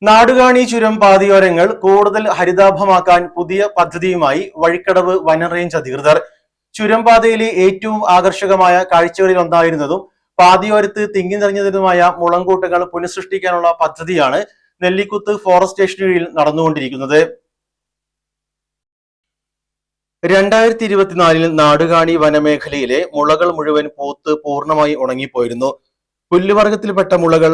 നാടുകാണി ചുരം പാതയോരങ്ങൾ കൂടുതൽ ഹരിതാഭമാക്കാൻ പുതിയ പദ്ധതിയുമായി വഴിക്കടവ് വനം റേഞ്ച് അധികൃതർ. ചുരം പാതയിലെ ഏറ്റവും ആകർഷകമായ കാഴ്ചകളിൽ ഒന്നായിരുന്നതും പാതയോരത്ത് തിങ്ങി നിറഞ്ഞതുമായ മുളങ്കൂട്ടങ്ങൾ പുനഃസൃഷ്ടിക്കാനുള്ള പദ്ധതിയാണ് നെല്ലിക്കുത്ത് ഫോറസ്റ്റ് സ്റ്റേഷന് കീഴിൽ നടന്നുകൊണ്ടിരിക്കുന്നത്. 2024 നാടുകാണി വനമേഖലയിലെ മുളകൾ മുഴുവൻ പൂത്ത് പൂർണ്ണമായി ഉണങ്ങിപ്പോയിരുന്നു. പുല്ലുവർഗത്തിൽപ്പെട്ട മുളകൾ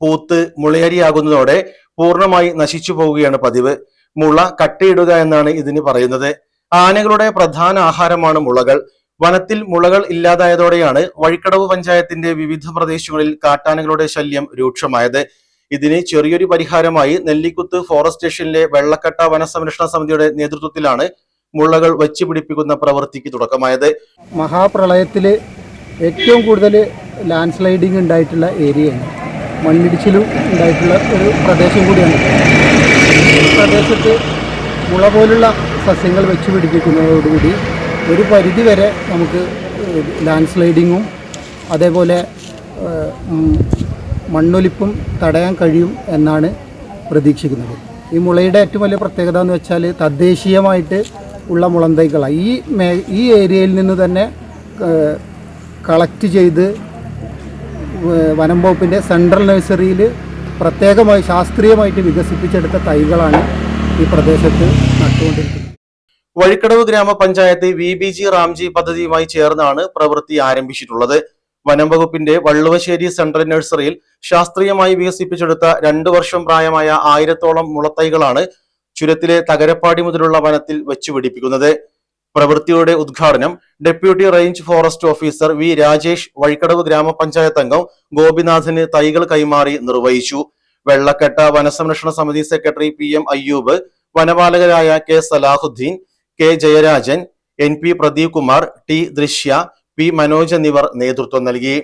പൂത്ത് മുളയരിയാകുന്നതോടെ പൂർണ്ണമായി നശിച്ചു പോവുകയാണ് പതിവ്. മുള കട്ടയിടുക എന്നാണ് ഇതിന് പറയുന്നത്. ആനകളുടെ പ്രധാന ആഹാരമാണ് മുളകൾ. വനത്തിൽ മുളകൾ ഇല്ലാതായതോടെയാണ് വഴിക്കടവ് പഞ്ചായത്തിന്റെ വിവിധ പ്രദേശങ്ങളിൽ കാട്ടാനകളുടെ ശല്യം രൂക്ഷമായത്. ഇതിന് ചെറിയൊരു പരിഹാരമായി നെല്ലിക്കുത്ത് ഫോറസ്റ്റ് സ്റ്റേഷനിലെ വെള്ളക്കട്ട വനസംരക്ഷണ സമിതിയുടെ നേതൃത്വത്തിലാണ് മുളകൾ വെച്ചുപിടിപ്പിക്കുന്ന പ്രവൃത്തിക്ക് തുടക്കമായത്. മഹാപ്രളയത്തില് ഏറ്റവും കൂടുതൽ ലാൻഡ് സ്ലൈഡിങ് ഉണ്ടായിട്ടുള്ള ഏരിയയാണ്, മണ്ണിടിച്ചിലും ഉണ്ടായിട്ടുള്ള ഒരു പ്രദേശം കൂടിയാണ്. ഈ പ്രദേശത്ത് മുള പോലുള്ള സസ്യങ്ങൾ വെച്ച് പിടിപ്പിക്കുന്നതോടുകൂടി ഒരു പരിധി വരെ നമുക്ക് ലാൻഡ് സ്ലൈഡിങ്ങും അതേപോലെ മണ്ണൊലിപ്പും തടയാൻ കഴിയും എന്നാണ് പ്രതീക്ഷിക്കുന്നത്. ഈ മുളയുടെ ഏറ്റവും വലിയ പ്രത്യേകത എന്ന് വെച്ചാൽ തദ്ദേശീയമായിട്ട് ഉള്ള മുളന്തൈകളാണ്. ഈ ഏരിയയിൽ നിന്ന് തന്നെ കളക്ട് ചെയ്ത് വനം വകുപ്പിൻ്റെ സെൻട്രൽ നഴ്സറിയിൽ പ്രത്യേകമായി ശാസ്ത്രീയമായിട്ട് വികസിപ്പിച്ചെടുത്ത തൈകളാണ് ഈ പ്രദേശത്ത് നട്ടുകൊണ്ടിരിക്കുന്നത്. വഴിക്കടവ് ഗ്രാമപഞ്ചായത്ത് VBG റാംജി പദ്ധതിയുമായി ചേർന്നാണ് പ്രവൃത്തി ആരംഭിച്ചിട്ടുള്ളത്. വനം വകുപ്പിന്റെ വള്ളുവശ്ശേരി സെൻട്രൽ നഴ്സറിയിൽ ശാസ്ത്രീയമായി വികസിപ്പിച്ചെടുത്ത 2 വർഷം പ്രായമായ 1000-ഓളം മുളത്തൈകളാണ് ചുരത്തിലെ തകരപ്പാടി മുതലുള്ള വനത്തിൽ വെച്ചുപിടിപ്പിക്കുന്നത്. പ്രവൃത്തിയുടെ ഉദ്ഘാടനം deputy range forest officer V Rajesh Vazhikkadavu ഗ്രാമപഞ്ചായത്ത് അംഗം ഗോപിനാഥന് തൈകൾ കൈമാറി നിർവഹിച്ചു. വെള്ളക്കെട്ട വനസംരക്ഷണ സമിതി സെക്രട്ടറി PM അയ്യൂബ്, വനപാലകരായ K Salahuddin, K Jayarajan, NP Pradeep Kumar, T Drishya, P Manoj എന്നിവർ നേതൃത്വം നൽകി.